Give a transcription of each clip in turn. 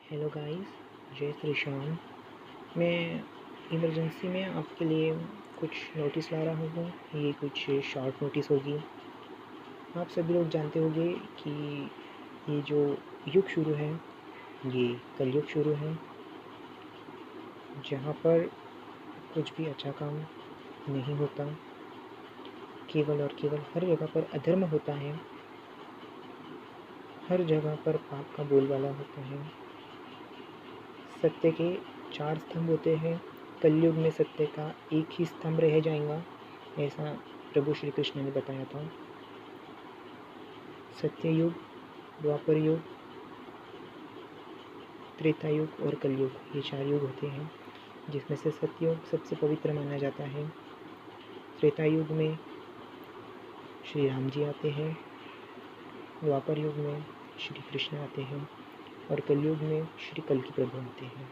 Hello guys, जय श्री श्याम। मैं emergency में आपके लिए कुछ नोटिस ला रहा हूँ। ये कुछ शॉर्ट नोटिस होगी। आप सभी लोग जानते होंगे कि ये जो युग शुरू है, ये कलयुग शुरू है, जहाँ पर कुछ भी अच्छा काम नहीं होता, केवल और केवल हर जगह पर अधर्म होता है, हर जगह पर पाप का बोलबाला होता है। सत्य के 4 स्तंभ होते हैं। कलयुग में सत्य का एक ही स्तंभ रह जाएगा, ऐसा प्रभु श्री कृष्ण ने बताया था। सत्य युग, द्वापर युग, त्रेता युग और कलयुग, ये 4 युग होते हैं, जिसमें से सत्ययुग सबसे पवित्र माना जाता है। त्रेता युग में श्री राम जी आते हैं, द्वापर युग में श्री कृष्ण आते हैं और कलयुग में श्री कल्कि प्रभु आते हैं।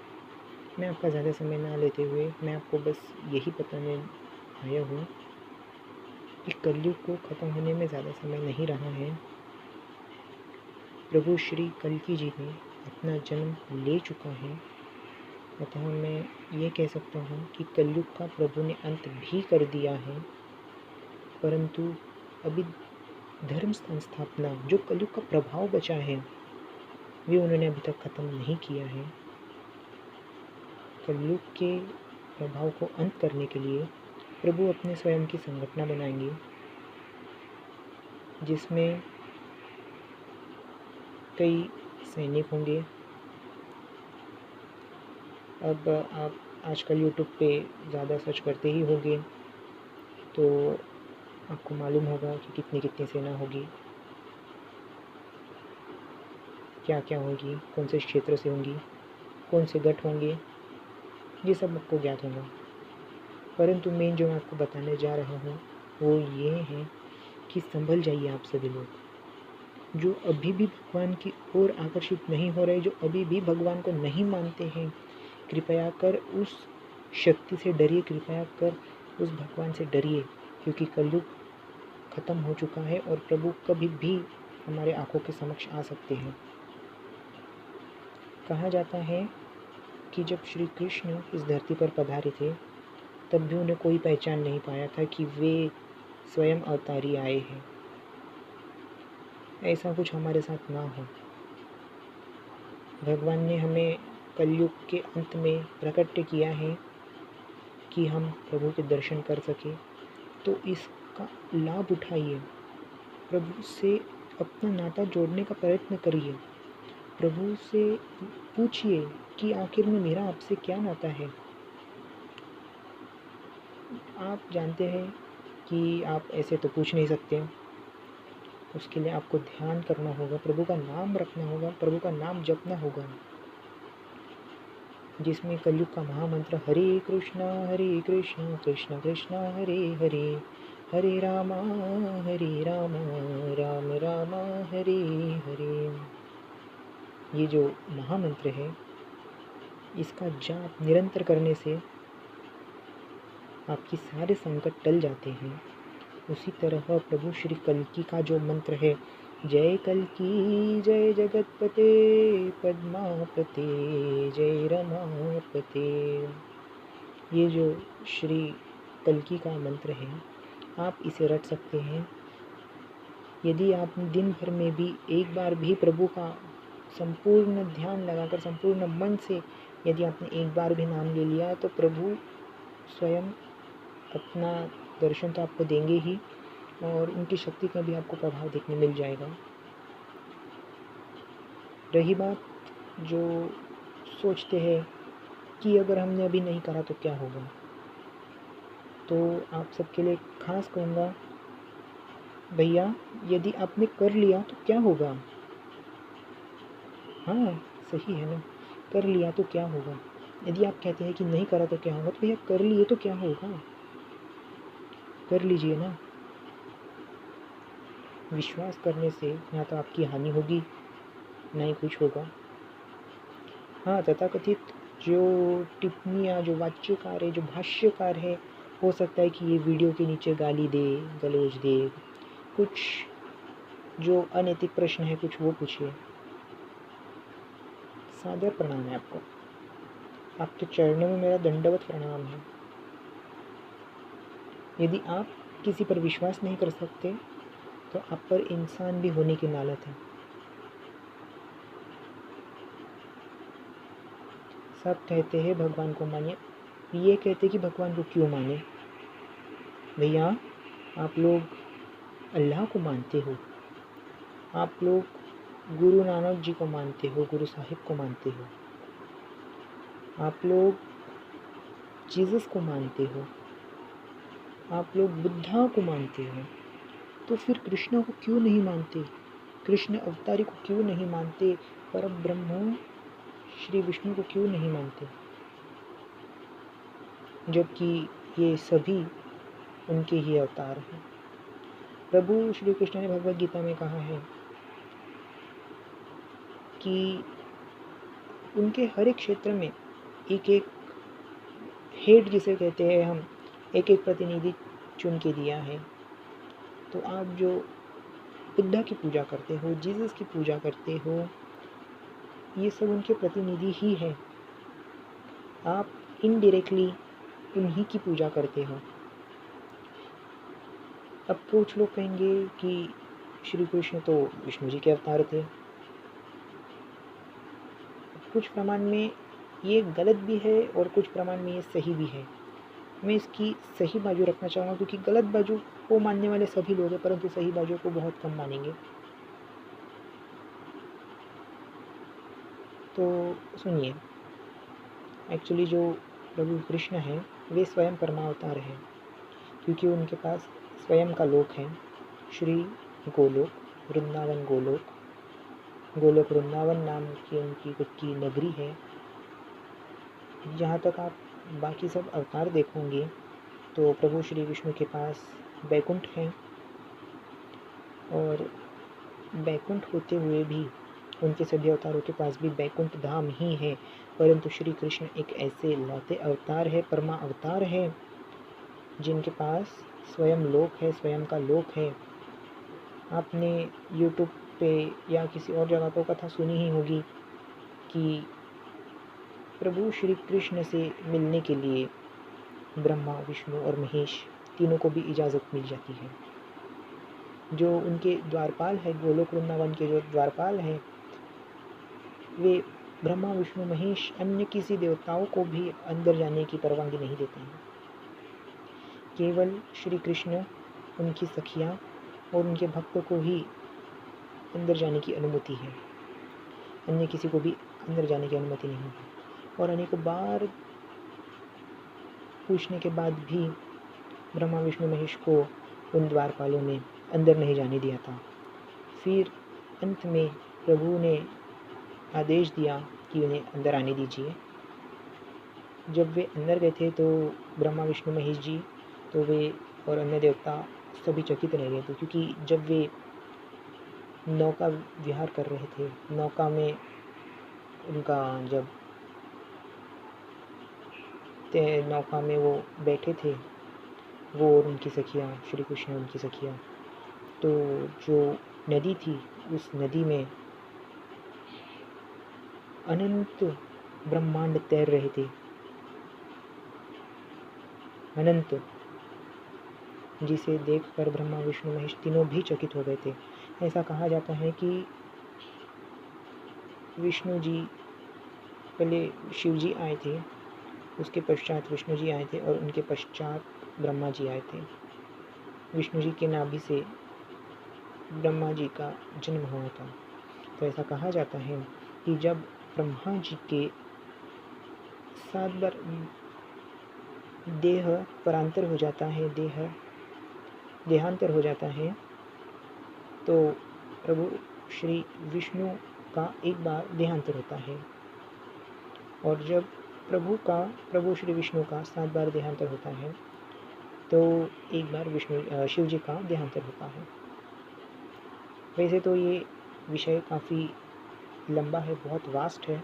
मैं आपका ज़्यादा समय ना लेते हुए मैं आपको बस यही बताने आया हूँ कि कलयुग को ख़त्म होने में ज़्यादा समय नहीं रहा है। प्रभु श्री कल्कि जी ने अपना जन्म ले चुका है, अतः मैं ये कह सकता हूँ कि कलयुग का प्रभु ने अंत भी कर दिया है, परंतु अभी धर्म संस्थापना जो कलयुग का प्रभाव बचा है, वे उन्होंने अभी तक ख़त्म नहीं किया है। कलयुग के प्रभाव को अंत करने के लिए प्रभु अपने स्वयं की संगठना बनाएंगे, जिसमें कई सैनिक होंगे। अब आप आजकल यूट्यूब पे ज़्यादा सर्च करते ही होंगे, तो आपको मालूम होगा कि कितनी कितनी सेना होगी, क्या क्या होगी, कौन से क्षेत्र से होंगी, कौन से गठ होंगे, ये सब आपको ज्ञात होगा। परंतु मैं जो आपको बताने जा रहा हूँ वो ये है कि संभल जाइए आप सभी लोग जो अभी भी भगवान की ओर आकर्षित नहीं हो रहे, जो अभी भी भगवान को नहीं मानते हैं। कृपया कर उस शक्ति से डरिए, कृपया कर उस भगवान से डरिए, क्योंकि कलयुग ख़त्म हो चुका है और प्रभु कभी भी हमारे आंखों के समक्ष आ सकते हैं। कहा जाता है कि जब श्री कृष्ण इस धरती पर पधारे थे, तब भी उन्हें कोई पहचान नहीं पाया था कि वे स्वयं अवतारी आए हैं। ऐसा कुछ हमारे साथ ना हो। भगवान ने हमें कलयुग के अंत में प्रकट किया है कि हम प्रभु के दर्शन कर सके, तो इसका लाभ उठाइए। प्रभु से अपना नाता जोड़ने का प्रयत्न करिए। प्रभु से पूछिए कि आखिर में मेरा आपसे क्या नाता है। आप जानते हैं कि आप ऐसे तो पूछ नहीं सकते, उसके लिए आपको ध्यान करना होगा, प्रभु का नाम रखना होगा, प्रभु का नाम जपना होगा, जिसमें कलयुग का महामंत्र हरे कृष्णा कृष्ण कृष्णा हरे हरे, हरे रामा राम राम हरे हरे, ये जो महामंत्र है, इसका जाप निरंतर करने से आपके सारे संकट टल जाते हैं। उसी तरह प्रभु श्री कल्कि का जो मंत्र है, जय कल्कि जय जगतपते पद्मापते जय रमापते, ये जो श्री कल्कि का मंत्र है, आप इसे रट सकते हैं। यदि आप दिन भर में भी एक बार भी प्रभु का संपूर्ण ध्यान लगाकर, संपूर्ण मन से यदि आपने एक बार भी नाम ले लिया, तो प्रभु स्वयं अपना दर्शन तो आपको देंगे ही, और उनकी शक्ति का भी आपको प्रभाव देखने मिल जाएगा। रही बात जो सोचते हैं कि अगर हमने अभी नहीं करा तो क्या होगा, तो आप सबके लिए खास कहूँगा, भैया यदि आपने कर लिया तो क्या होगा। हाँ सही है ना, कर लिया तो क्या होगा। यदि आप कहते हैं कि नहीं करा तो क्या होगा, तो भैया कर लिए तो क्या होगा, कर लीजिए ना। विश्वास करने से ना तो आपकी हानि होगी, ना ही कुछ होगा। हाँ, तथाकथित जो टिप्पणियाँ, जो वाच्यकार है, जो भाष्यकार है, हो सकता है कि ये वीडियो के नीचे गाली दे, गलौज दे, कुछ जो अनैतिक प्रश्न है कुछ वो पूछे। सादर प्रणाम है आपको। आपके चरणों में मेरा दंडवत प्रणाम है। यदि आप किसी पर विश्वास नहीं कर सकते तो आप पर इंसान भी होने की लानत है। सब कहते हैं भगवान को मानिए, ये कहते कि भगवान को क्यों माने। भैया, आप लोग अल्लाह को मानते हो, आप लोग गुरु नानक जी को मानते हो, गुरु साहिब को मानते हो, आप लोग जीसस को मानते हो, आप लोग बुद्धा को मानते हो, तो फिर कृष्ण को क्यों नहीं मानते? कृष्ण अवतारी को क्यों नहीं मानते? परम ब्रह्म श्री विष्णु को क्यों नहीं मानते? जबकि ये सभी उनके ही अवतार हैं। प्रभु श्री कृष्ण ने भगवद गीता में कहा है कि उनके हर एक क्षेत्र में एक एक हेड जिसे कहते हैं हम, एक एक प्रतिनिधि चुन के दिया है। तो आप जो बुद्धा की पूजा करते हो, जीसस की पूजा करते हो, ये सब उनके प्रतिनिधि ही है। आप इनडायरेक्टली उन्हीं की पूजा करते हो। अब कुछ लोग कहेंगे कि श्री कृष्ण तो विष्णु जी के अवतार थे। कुछ प्रमाण में ये गलत भी है और कुछ प्रमाण में ये सही भी है। मैं इसकी सही बाजू रखना चाहूँगा, क्योंकि गलत बाजू को मानने वाले सभी लोग हैं, परंतु सही बाजू को बहुत कम मानेंगे। तो सुनिए, एक्चुअली जो प्रभु कृष्ण हैं वे स्वयं परमावतार हैं, क्योंकि उनके पास स्वयं का लोक है, श्री गोलोक, वृंदावन गोलोक। गोलोक वृंदावन नाम की उनकी खुद की नगरी है। जहाँ तक आप बाकी सब अवतार देखोगे तो प्रभु श्री विष्णु के पास बैकुंठ है, और बैकुंठ होते हुए भी उनके सभी अवतारों के पास भी बैकुंठ धाम ही है। परंतु श्री कृष्ण एक ऐसे लौते अवतार है, परमा अवतार है, जिनके पास स्वयं लोक है, स्वयं का लोक है। आपने यूट्यूब पे या किसी और जगह पर कथा सुनी ही होगी कि प्रभु श्री कृष्ण से मिलने के लिए ब्रह्मा, विष्णु और महेश तीनों को भी इजाज़त मिल जाती है। जो उनके द्वारपाल है, गोलोक वृंदावन के जो द्वारपाल हैं, वे ब्रह्मा, विष्णु, महेश अन्य किसी देवताओं को भी अंदर जाने की परवानगी नहीं देते हैं। केवल श्री कृष्ण, उनकी सखियाँ और उनके भक्तों को ही अंदर जाने की अनुमति है, अन्य किसी को भी अंदर जाने की अनुमति नहीं है। और अनेकों बार पूछने के बाद भी ब्रह्मा, विष्णु, महेश को उन द्वारपालों ने अंदर नहीं जाने दिया था। फिर अंत में प्रभु ने आदेश दिया कि उन्हें अंदर आने दीजिए। जब वे अंदर गए थे तो ब्रह्मा, विष्णु, महेश जी तो वे और अन्य देवता सभी चकित रह गए थे, क्योंकि जब वे नौका विहार कर रहे थे, नौका में उनका जब नौका में वो बैठे थे, वो और उनकी सखियाँ, श्री कृष्ण उनकी सखियाँ, तो जो नदी थी उस नदी में अनंत ब्रह्मांड तैर रहे थे, अनंत, जिसे देखकर ब्रह्मा, विष्णु, महेश तीनों भी चकित हो गए थे। ऐसा कहा जाता है कि विष्णु जी पहले शिव जी आए थे, उसके पश्चात विष्णु जी आए थे और उनके पश्चात ब्रह्मा जी आए थे। विष्णु जी के नाभि से ब्रह्मा जी का जन्म हुआ था। तो ऐसा कहा जाता है कि जब ब्रह्मा जी के 7 बार देह परांतर हो जाता है, देहांतर हो जाता है, तो प्रभु श्री विष्णु का एक बार देहांतर होता है। और जब प्रभु श्री विष्णु का 7 बार देहांतर होता है तो एक बार शिव जी का देहांतर होता है। वैसे तो ये विषय काफ़ी लंबा है, बहुत वास्ट है,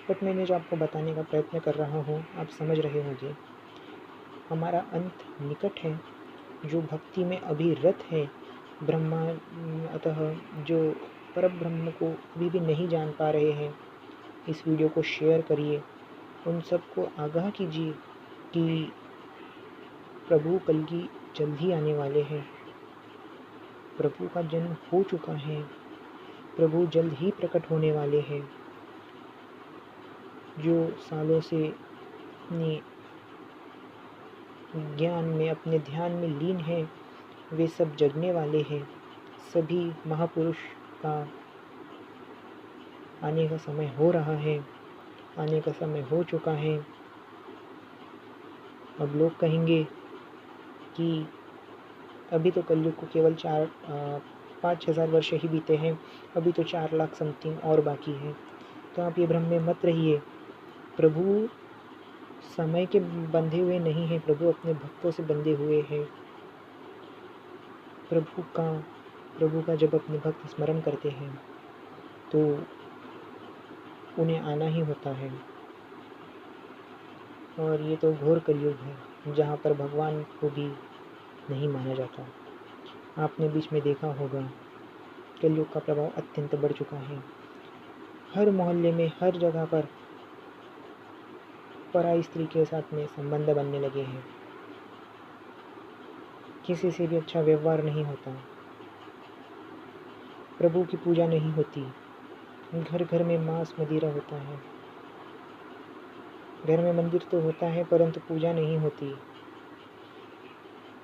बट मैंने जो आपको बताने का प्रयत्न कर रहा हूँ आप समझ रहे होंगे। हमारा अंत निकट है। जो भक्ति में अभी रत है ब्रह्मा, अतः जो परब्रह्म को अभी भी नहीं जान पा रहे हैं इस वीडियो को शेयर करिए, उन सबको आगाह कीजिए कि प्रभु कल्कि जल्द ही आने वाले हैं। प्रभु का जन्म हो चुका है, प्रभु जल्द ही प्रकट होने वाले हैं। जो सालों से अपने ज्ञान में, अपने ध्यान में लीन है, वे सब जगने वाले हैं। सभी महापुरुष का आने का समय हो रहा है, आने का समय हो चुका है। अब लोग कहेंगे कि अभी तो कलयुग को केवल 5,000 वर्ष ही बीते हैं, अभी तो 4 लाख समथिंग और बाकी है। तो आप ये भ्रम में मत रहिए। प्रभु समय के बंधे हुए नहीं हैं, प्रभु अपने भक्तों से बंधे हुए हैं। प्रभु का जब अपने भक्त स्मरण करते हैं तो उन्हें आना ही होता है। और ये तो घोर कलयुग है, जहाँ पर भगवान को भी नहीं माना जाता। आपने बीच में देखा होगा, कलयुग का प्रभाव अत्यंत बढ़ चुका है। हर मोहल्ले में, हर जगह पर पराई स्त्री के साथ में संबंध बनने लगे हैं। किसी से भी अच्छा व्यवहार नहीं होता, प्रभु की पूजा नहीं होती, घर घर में मांस मदिरा होता है। घर में मंदिर तो होता है परंतु पूजा नहीं होती।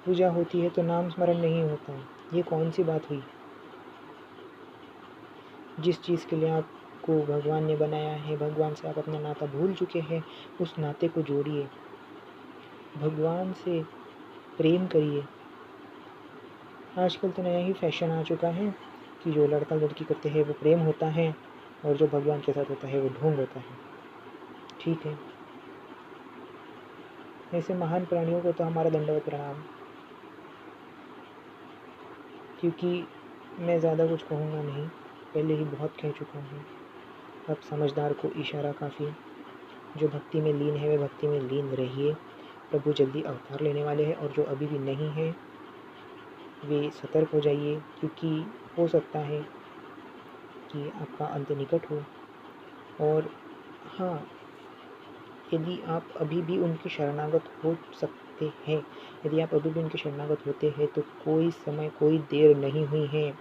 पूजा होती है तो नाम स्मरण नहीं होता। ये कौन सी बात हुई? जिस चीज़ के लिए आपको भगवान ने बनाया है, भगवान से आप अपना नाता भूल चुके हैं, उस नाते को जोड़िए, भगवान से प्रेम करिए। आजकल तो नया ही फैशन आ चुका है कि जो लड़का लड़की करते हैं वो प्रेम होता है, और जो भगवान के साथ होता है वो ढोंग होता है। ठीक है, ऐसे महान प्राणियों को तो हमारा दंडवत प्रणाम। क्योंकि मैं ज़्यादा कुछ कहूँगा नहीं, पहले ही बहुत कह चुका हूँ। अब समझदार को इशारा काफ़ी। जो भक्ति में लीन है वे भक्ति में लीन रहिए। प्रभु जल्दी अवतार लेने वाले हैं, और जो अभी भी नहीं है वे सतर्क हो जाइए, क्योंकि हो सकता है कि आपका अंत निकट हो। और हाँ, यदि आप अभी भी उनके शरणागत हो सकते हैं, यदि आप अभी भी उनके शरणागत होते हैं तो कोई समय, कोई देर नहीं हुई है।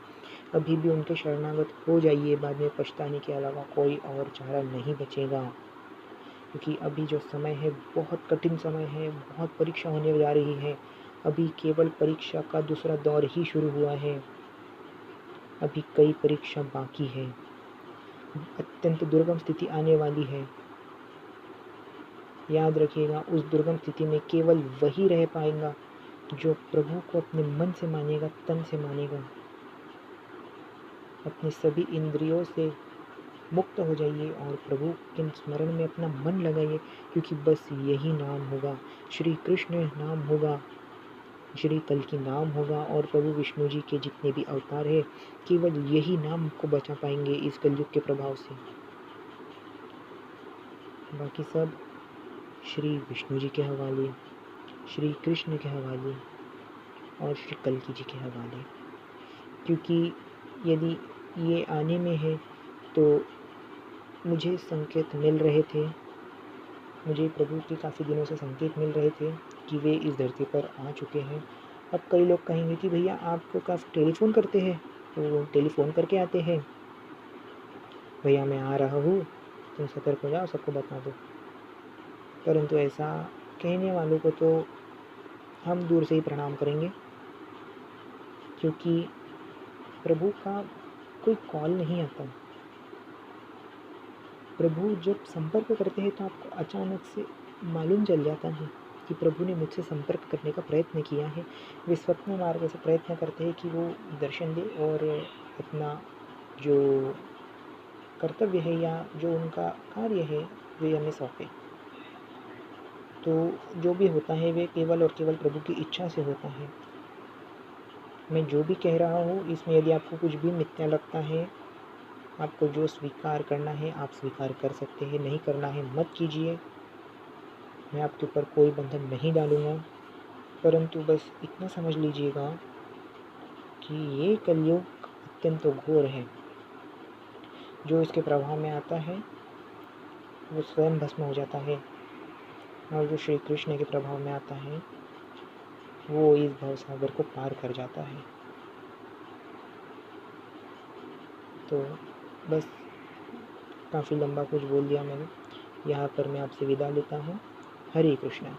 अभी भी उनके शरणागत हो जाइए, बाद में पछताने के अलावा कोई और चारा नहीं बचेगा। क्योंकि अभी जो समय है बहुत कठिन समय है, बहुत परीक्षा होने जा रही है। अभी केवल परीक्षा का दूसरा दौर ही शुरू हुआ है, अभी कई परीक्षा बाकी है। अत्यंत दुर्गम स्थिति आने वाली है। याद रखिएगा, उस दुर्गम स्थिति में केवल वही रह पाएगा जो प्रभु को अपने मन से मानेगा, तन से मानेगा। अपने सभी इंद्रियों से मुक्त हो जाइए और प्रभु के स्मरण में अपना मन लगाइए, क्योंकि बस यही नाम होगा, श्री कृष्ण नाम होगा, श्री कल्कि नाम होगा। और प्रभु विष्णु जी के जितने भी अवतार है, केवल यही नाम को बचा पाएंगे इस कलयुग के प्रभाव से। बाकी सब श्री विष्णु जी के हवाले, श्री कृष्ण के हवाले और श्री कल्कि जी के हवाले। क्योंकि यदि ये आने में है तो मुझे संकेत मिल रहे थे, मुझे प्रभु के काफ़ी दिनों से संकेत मिल रहे थे कि वे इस धरती पर आ चुके हैं। अब कई लोग कहेंगे कि भैया आपको काफ़ी टेलीफोन करते हैं, तो टेलीफोन करके आते हैं, भैया मैं आ रहा हूँ, तुम सतर्क हो जाओ, सबको बता दो। परंतु ऐसा कहने वालों को तो हम दूर से ही प्रणाम करेंगे, क्योंकि प्रभु का कोई कॉल नहीं आता। प्रभु जब संपर्क करते हैं तो आपको अचानक से मालूम चल जाता है कि प्रभु ने मुझसे संपर्क करने का प्रयत्न किया है। वे स्वप्न मार्ग से प्रयत्न करते हैं कि वो दर्शन दे और अपना जो कर्तव्य है या जो उनका कार्य है वे हमें सौंपे। तो जो भी होता है वे केवल और केवल प्रभु की इच्छा से होता है। मैं जो भी कह रहा हूँ इसमें यदि आपको कुछ भी मिथ्या लगता है, आपको जो स्वीकार करना है आप स्वीकार कर सकते हैं, नहीं करना है मत कीजिए। मैं आपके ऊपर कोई बंधन नहीं डालूँगा, परंतु बस इतना समझ लीजिएगा कि ये कलयुग अत्यंत घोर है। जो इसके प्रभाव में आता है वो स्वयं भस्म हो जाता है, और जो श्री कृष्ण के प्रभाव में आता है वो इस भवसागर को पार कर जाता है। तो बस काफ़ी लंबा कुछ बोल दिया मैंने। यहाँ पर मैं आपसे विदा लेता हूँ। हरे कृष्णा।